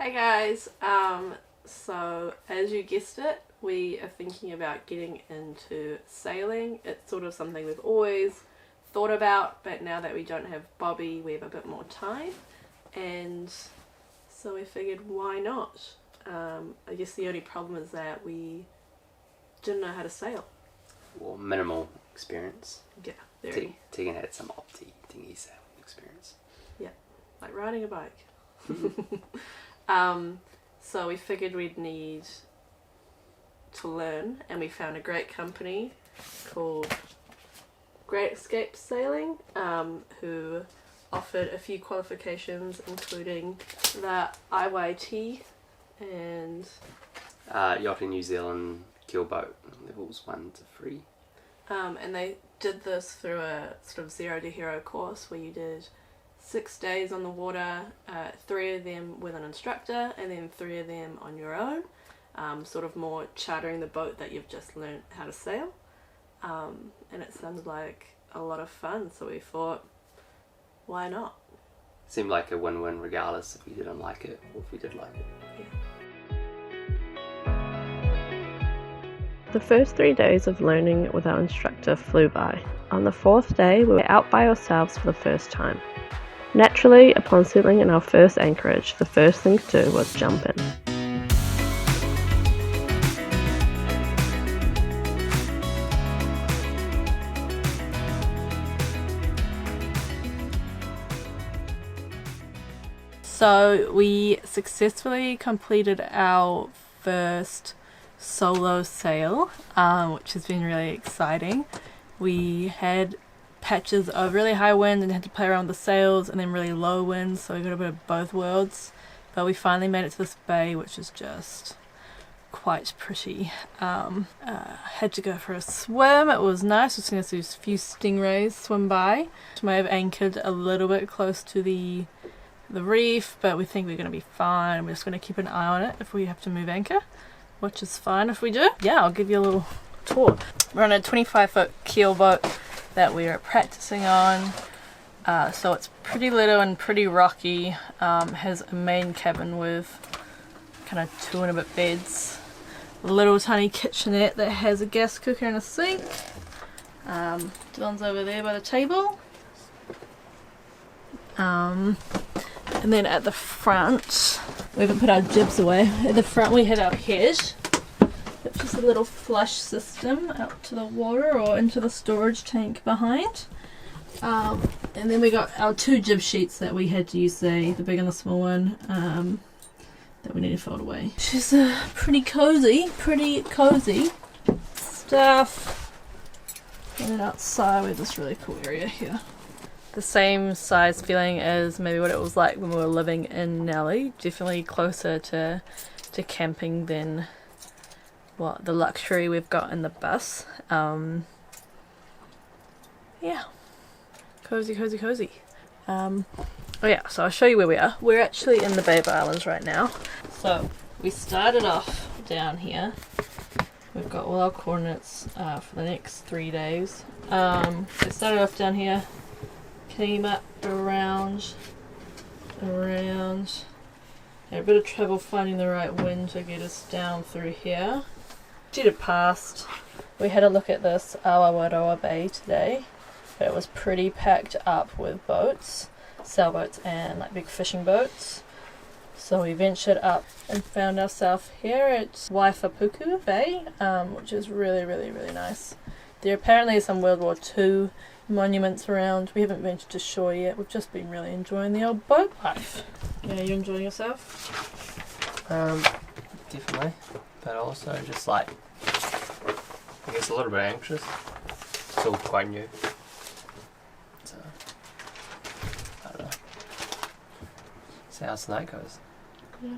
Hey guys, so as you guessed it, we are thinking about getting into sailing. It's sort of something we've always thought about, but now that we don't have Bobby, we have a bit more time, and so we figured why not? I guess the only problem is that we didn't know how to sail. Well, minimal experience. Yeah, very. Tegan had some dinghy sailing experience. Yeah, like riding a bike. So we figured we'd need to learn, and we found a great company called Great Escape Sailing, who offered a few qualifications, including the IYT and Yacht in New Zealand keelboat levels 1 to 3. And they did this through a sort of 0 to hero course where you did 6 days on the water, 3 of them with an instructor and then 3 of them on your own, sort of more chartering the boat that you've just learned how to sail, and it sounded like a lot of fun, so we thought, why not? Seemed like a win-win regardless if we didn't like it or if we did like it. Yeah. The first 3 days of learning with our instructor flew by. On the 4th day we were out by ourselves for the first time. Naturally, upon settling in our first anchorage, the first thing to do was jump in. So we successfully completed our first solo sail, which has been really exciting. We had patches of really high wind and had to play around with the sails, and then really low winds, so we got a bit of both worlds, but we finally made it to this bay, which is just quite pretty. Had to go for a swim. It was nice. We've seen a few stingrays swim by. We may have anchored a little bit close to the reef, but we think we're going to be fine. We're just going to keep an eye on it if we have to move anchor, which is fine if we do. Yeah, I'll give you a little tour. We're on a 25-foot keel boat that we are practicing on, so it's pretty little and pretty rocky. Has a main cabin with kind of 2 and a bit beds, a little tiny kitchenette that has a gas cooker and a sink. Dylan's over there by the table, and then at the front, we haven't put our jibs away. At the front we had our head, which is a little flush system out to the water or into the storage tank behind. And then we got our 2 jib sheets that we had to use today, the big and the small one, that we need to fold away. Which is pretty cozy stuff. And then outside we have this really cool area here. The same size feeling as maybe what it was like when we were living in Nelly. Definitely closer to camping than what the luxury we've got in the bus. Yeah, cozy. Oh yeah, so I'll show you where we are. We're actually in the Bay of Islands right now. So we started off down here. We've got all our coordinates for the next 3 days. We started off down here, came up around. Had a bit of trouble finding the right wind to get us down through here. Jetted past. We had a look at this Motorua Bay today, but it was pretty packed up with boats, sailboats and like big fishing boats. So we ventured up and found ourselves here at Waifapuku Bay, which is really nice. There apparently is some World War II monuments around. We haven't ventured to shore yet. We've just been really enjoying the old boat life. Yeah, you enjoying yourself? Definitely, but also just like, I guess a little bit anxious. It's all quite new, so I don't know. See how tonight goes. Yeah.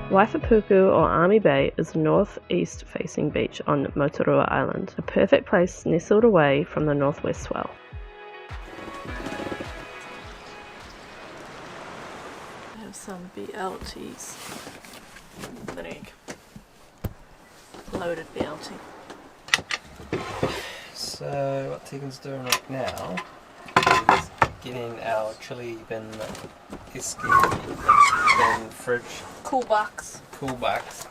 Waifapuku or Army Bay is a northeast facing beach on Motorua Island, a perfect place nestled away from the northwest swell. I have some BLTs. Loaded BLT. So what Tegan's doing right now is getting our chili bin, esky bin, fridge, Cool box.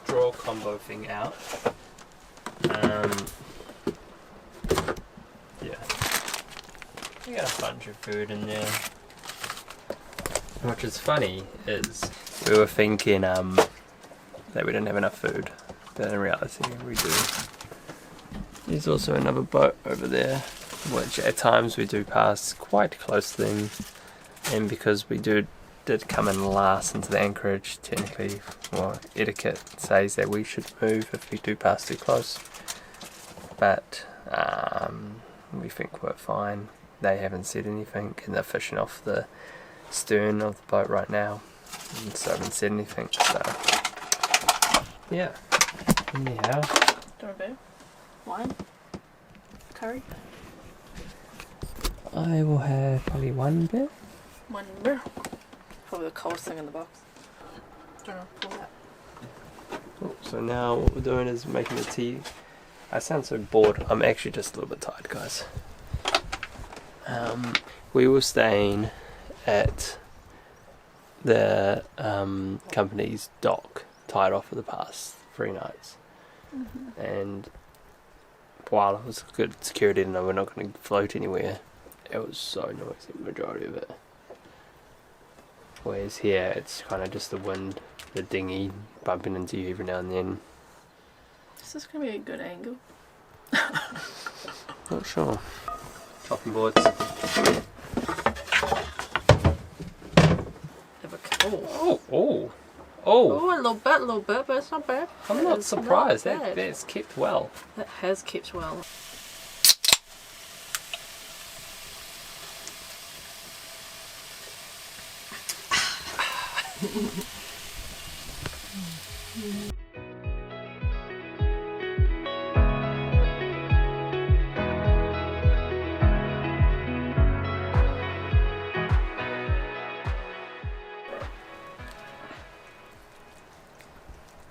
drawer combo thing out. Yeah. We got a bunch of food in there. Which is funny is we were thinking that we didn't have enough food, but in reality we do. There's also another boat over there, which at times we do pass quite close to them, and because we did come in last into the anchorage, technically, well, etiquette says that we should move if we do pass too close. But we think we're fine. They haven't said anything, and they're fishing off the stern of the boat right now, and so I haven't said anything. So yeah. Anyhow. Do you want a bit? Wine? Curry? I will have probably one bit. One beer. Probably the coldest thing in the box. Don't know, pull that. Oh, so now what we're doing is making the tea. I sound so bored. I'm actually just a little bit tired, guys. We were staying at the company's dock, tied off for the past 3 nights. And while it was good security and we're not going to float anywhere, it was so noisy, the majority of it. Whereas here it's kind of just the wind, the dinghy bumping into you every now and then. Is this going to be a good angle? Not sure. Chopping boards. Oh, a little bit, but it's not bad. I'm not surprised. That's kept well. That has kept well.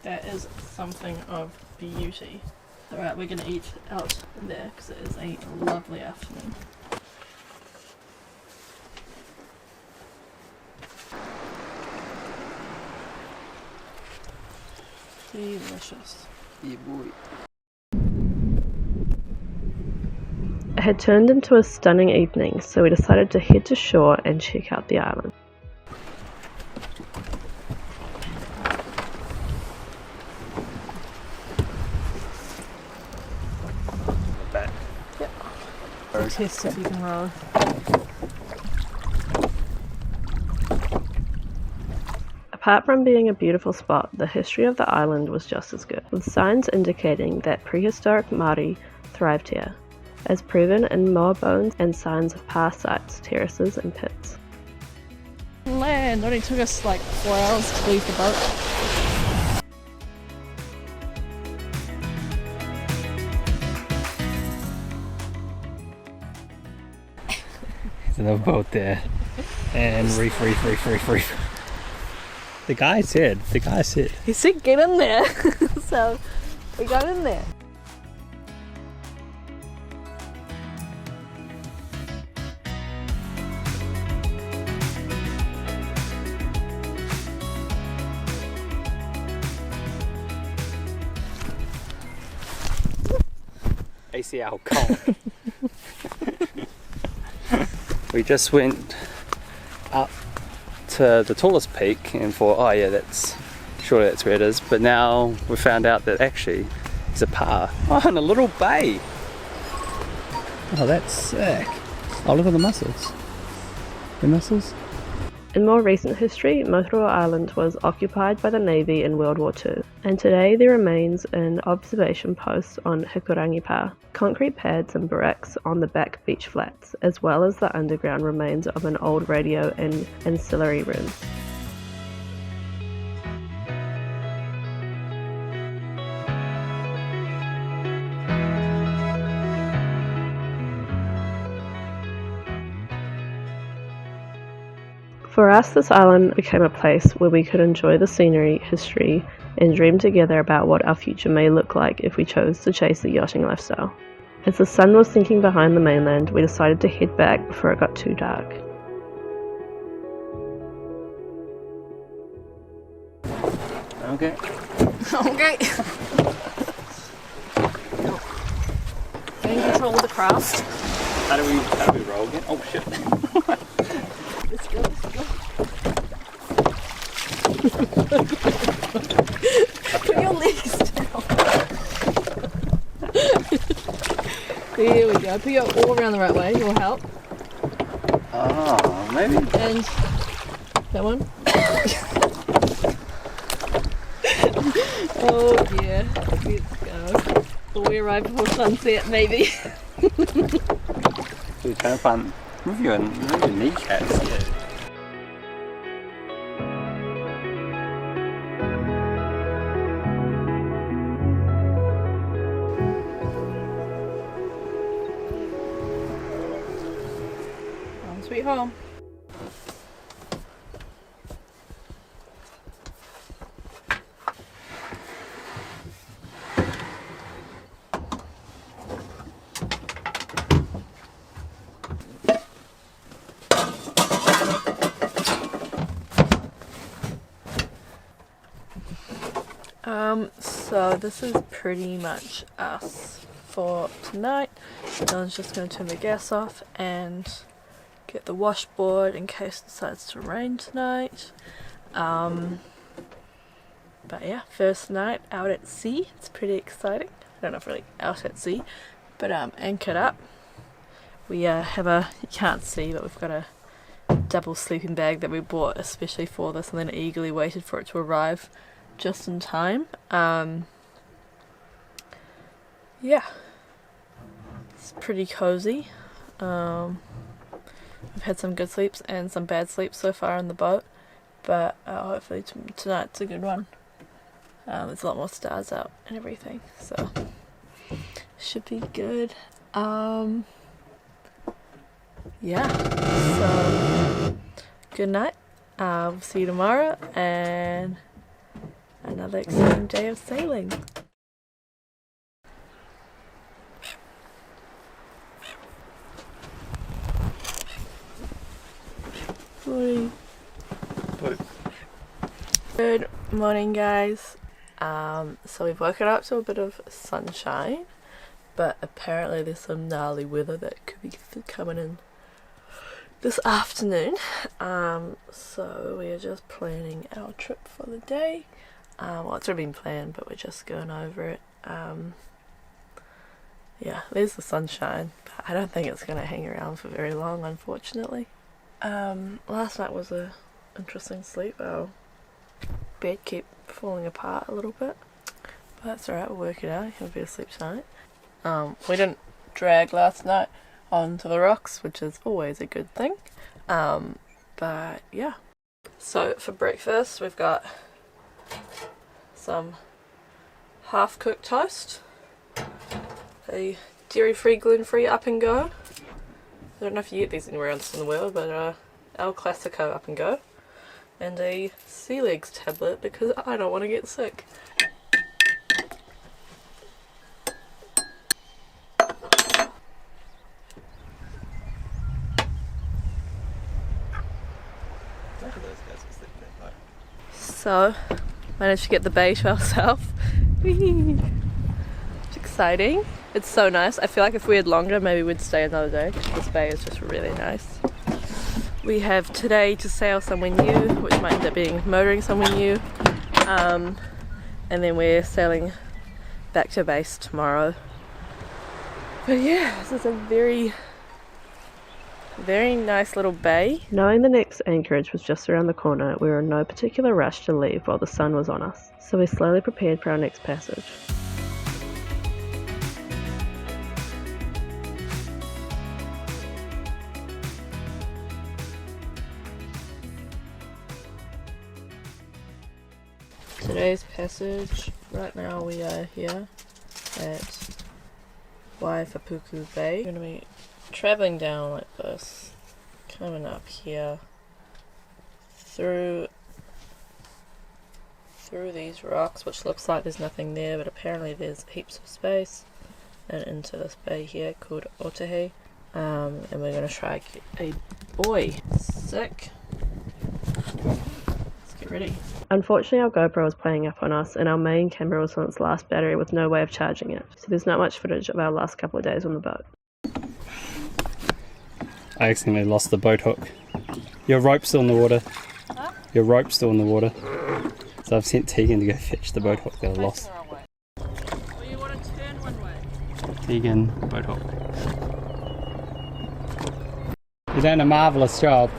That is something of beauty. Alright, we're gonna eat out there because it is a lovely afternoon. Delicious. Yeah, boy. It had turned into a stunning evening, so we decided to head to shore and check out the island. Test if you can roll. Apart from being a beautiful spot, the history of the island was just as good, with signs indicating that prehistoric Māori thrived here, as proven in moa bones and signs of past sites, terraces and pits. Land! Only took us like 4 hours to leave the boat. There's another boat there. And reef. The guy said. He said get in there. So we got in there. ACL cold. We just went up to the tallest peak and thought, oh yeah, surely that's where it is. But now we found out that actually it's a pa. Oh, and a little bay. Oh, that's sick. Oh, look at the mussels. The mussels? In more recent history, Motorua Island was occupied by the Navy in World War II, and today there remains an observation post on Hikurangi Pa, concrete pads and barracks on the back beach flats, as well as the underground remains of an old radio and ancillary rooms. For us, this island became a place where we could enjoy the scenery, history, and dream together about what our future may look like if we chose to chase the yachting lifestyle. As the sun was sinking behind the mainland, we decided to head back before it got too dark. Okay. Okay. Can you control the craft? How do we roll again? Oh shit. Let's go, let's go. Put your legs down. There we go. Put your all around the right way. It will help. Oh, maybe. And that one. Oh dear. Let's go. Will we arrive before sunset, maybe? We're trying to find move your kneecaps. Yeah. Home sweet home. So this is pretty much us for tonight. Dylan's just going to turn the gas off and get the washboard in case it decides to rain tonight. But yeah, first night out at sea. It's pretty exciting. I don't know if really out at sea, but anchored up. We have a, you can't see, but we've got a double sleeping bag that we bought especially for this and then eagerly waited for it to arrive just in time. Yeah, it's pretty cozy. We've had some good sleeps and some bad sleeps so far on the boat, but hopefully tonight's a good one. There's a lot more stars out and everything, so should be good. Yeah, so good night. We'll see you tomorrow and another exciting day of sailing. Morning. Good morning, guys. So we've woken up to a bit of sunshine, but apparently there's some gnarly weather that could be coming in this afternoon. So we are just planning our trip for the day. Well, it's already been planned, but we're just going over it. Yeah, there's the sunshine, but I don't think it's going to hang around for very long, unfortunately. Last night was a interesting sleep. Our bed kept falling apart a little bit, but that's alright, we'll work it out. He'll be asleep tonight. We didn't drag last night onto the rocks, which is always a good thing. But yeah. So for breakfast we've got some half-cooked toast, a dairy-free, gluten-free Up and Go. I don't know if you get these anywhere else in the world, but El Clasico Up and Go, and a sea legs tablet because I don't want to get sick. So, managed to get the bay to ourselves. It's exciting. It's so nice. I feel like if we had longer, maybe we'd stay another day. This bay is just really nice. We have today to sail somewhere new, which might end up being motoring somewhere new. And then we're sailing back to base tomorrow. But yeah, this is a very nice little bay. Knowing the next anchorage was just around the corner, we were in no particular rush to leave while the sun was on us, so we slowly prepared for our next passage. Today's passage, right now we are here at Waifapuku Bay. We're going to be travelling down like this, coming up here through these rocks, which looks like there's nothing there, but apparently there's heaps of space, and into this bay here called Otahe. And we're going to try and get a buoy. Sick. Let's get pretty. Unfortunately, our GoPro was playing up on us, and our main camera was on its last battery with no way of charging it, so there's not much footage of our last couple of days on the boat. I accidentally lost the boat hook. Your rope's still in the water. Huh? Your rope's still in the water. So I've sent Tegan to go fetch the boat hook that I lost. Well, you want to turn one way? Tegan, boat hook. You're doing a marvellous job.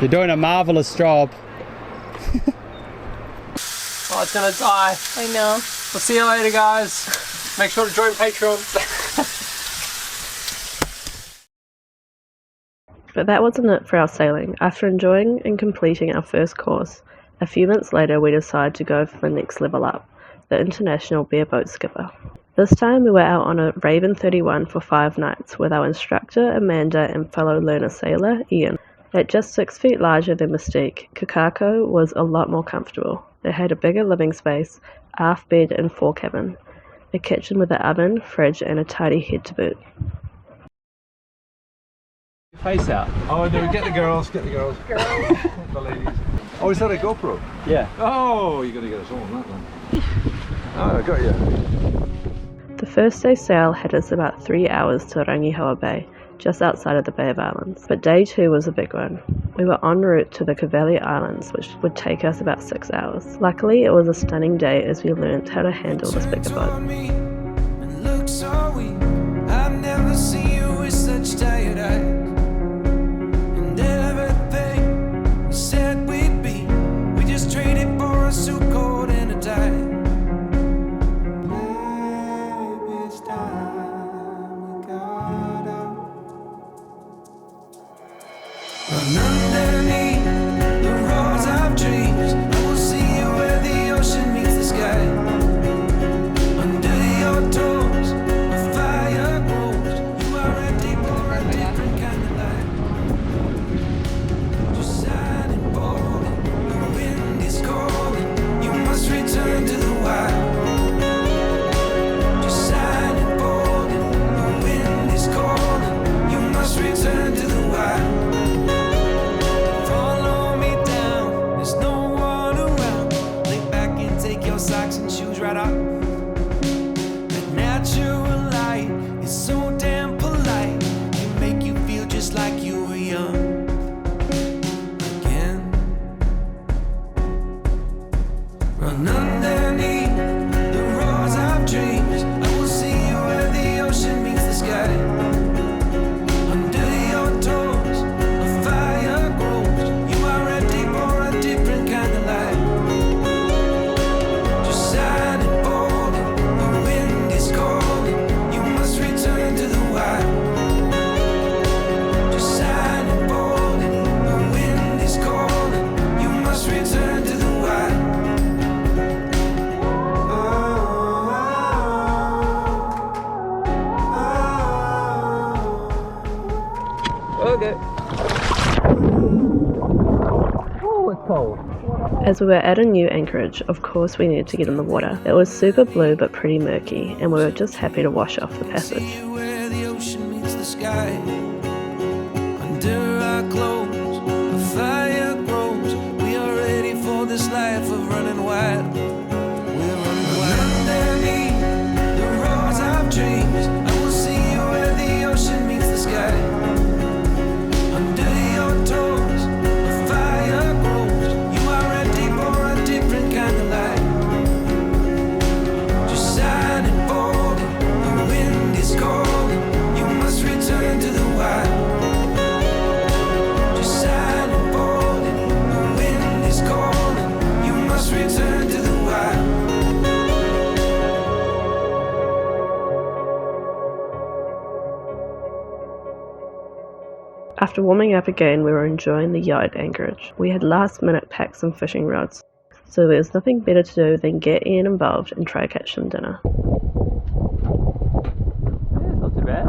You're doing a marvellous job. Oh, it's gonna die. I know. We'll see you later, guys. Make sure to join Patreon. But that wasn't it for our sailing. After enjoying and completing our first course, a few months later we decided to go for the next level up, the International Bareboat Skipper. This time we were out on a Raven 31 for 5 nights with our instructor Amanda and fellow learner sailor Ian. At just 6 feet larger than Mystique, Kakako was a lot more comfortable. It had a bigger living space, aft bed and forecabin, a kitchen with an oven, fridge and a tidy head to boot. Face out. Oh, no, get the girls. The ladies. Oh, is that a GoPro? Yeah. Oh, you're going to get us all on that then. Oh, I got you. The first day sail had us about 3 hours to Rangihaua Bay, just outside of the Bay of Islands. But day 2 was a big one. We were en route to the Cavalli Islands, which would take us about 6 hours. Luckily, it was a stunning day as we learned how to handle this bigger boat. I've never seen you with such tired eyes. And everything we said we'd be, we just traded for a suit coat and a tie. Maybe it's time we got out. Run underneath the roars of dreams. I will see you where the ocean meets the sky. Under your toes, a fire grows. You are ready for a different kind of life. Just sad and bold, the wind is calling. You must return to the wild. Just sad and bold, the wind is calling. You must return to the wild. Follow me down, there's no one around. Lay back and take your socks and shoes right off. That natural light is so damn polite. Can make you feel just like you were young again. Run underneath the roars of dreams. I will see you where the ocean meets the sky. Under your toes, a fire grows. You are ready for a different kind of life. Just sad and bold, the wind is calling. You must return to the wild. Just sad and bold, the wind is calling. You must return to the wild. Okay. Oh, it's cold. As we were at a new anchorage, of course we needed to get in the water. It was super blue but pretty murky, and we were just happy to wash off the passage. See you where the ocean meets the sky. Under our clothes, a fire grows. We are ready for this life of running wild. We're running wild. Underneath the roars of dreams, I will see you where the ocean meets the sky. Under your toes, a fire grows. You are ready for a different kind of life. Just sad and bold, the wind is calling. You must return to the wild. Just sad and bold, the wind is calling. You must return to the wild. After warming up again, we were enjoying the yacht anchorage. We had last minute packed some fishing rods, so there was nothing better to do than get Ian involved and try catch some dinner. Yeah, not too bad.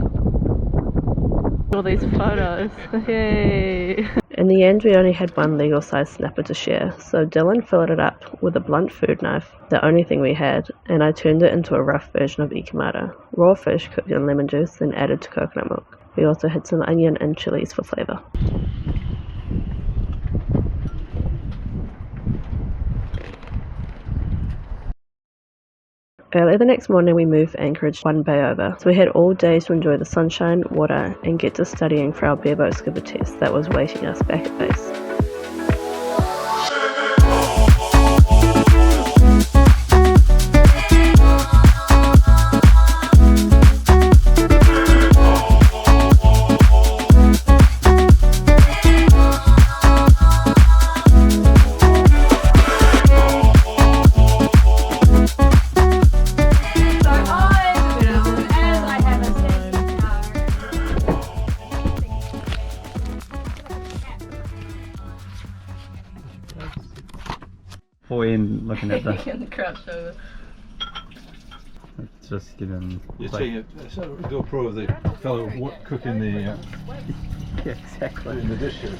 All these photos. Yay! In the end, we only had one legal size snapper to share, so Dylan filled it up with a blunt food knife, the only thing we had, and I turned it into a rough version of ikamara, raw fish cooked in lemon juice and added to coconut milk. We also had some onion and chilies for flavour. Early the next morning we moved anchorage one bay over, so we had all day to enjoy the sunshine, water, and get to studying for our bareboat scuba test that was waiting us back at base. In looking at the crouched over. it's just getting You're taking a GoPro of the fellow cooking the yeah, exactly. doing the dishes.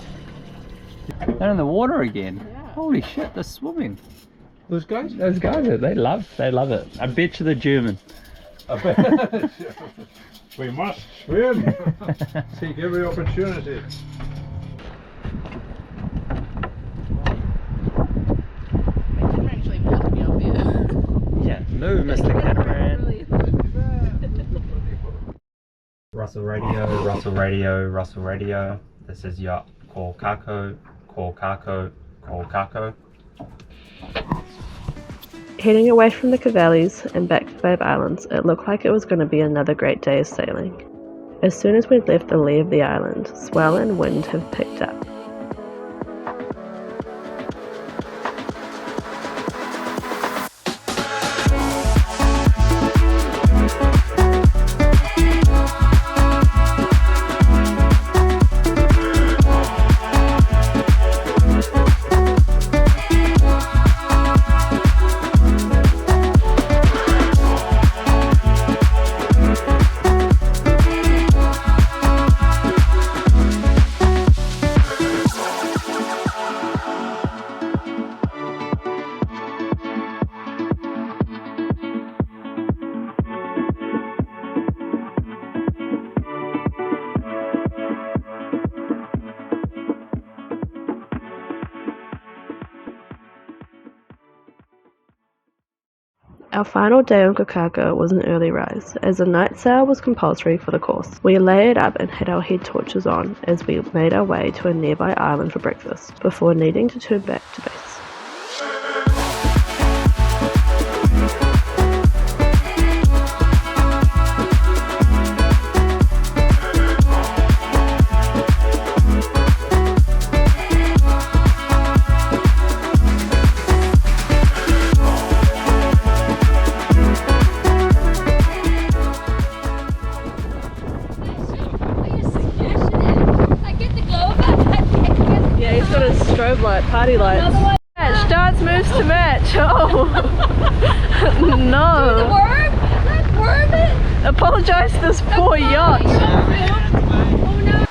They're in the water again. Holy shit, they're swimming. Those guys? Those guys, they love it. I bet you they're German. I bet. We must swim. Take every opportunity. Yeah, no, Mr. Catamaran. Russell Radio, Russell Radio, Russell Radio. This is yacht. Call Kako, call Kako, call Kako. Heading away from the Cavallis and back to Babe Islands, it looked like it was going to be another great day of sailing. As soon as we'd left the lee of the island, swell and wind have picked up. Our final day on Kokaka was an early rise, as a night sail was compulsory for the course. We layered up and had our head torches on as we made our way to a nearby island for breakfast, before needing to turn back to base. Strobe light, party lights. Match, dance moves to match. Oh no. Do the worm? Like worm it? Apologise to this poor yacht. Oh no.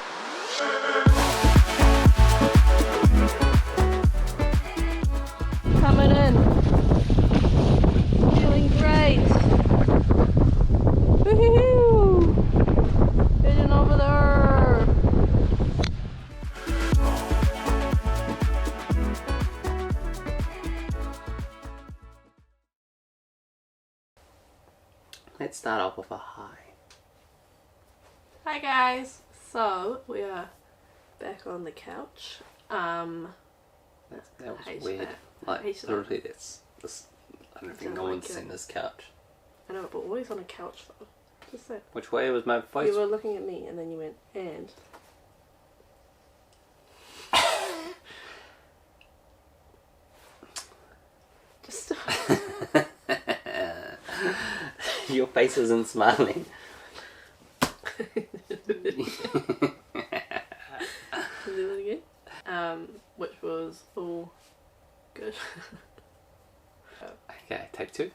Coming in. Feeling great. Woohoo! Heading over there. Let's start off with a hi. Hi guys. So we are back on the couch. That was hate weird. that. I Like, hate that. literally, this. I don't think don't no like one's it. seen this couch. I know, but always on a couch though. Just say. Which way was my face? You were looking at me and then you went, and. Just stop. Your face isn't smiling. Do it again. Which was all good. Okay, take two.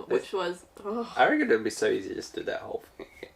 Which was. Oh. I reckon it'd be so easy just to do that whole thing again.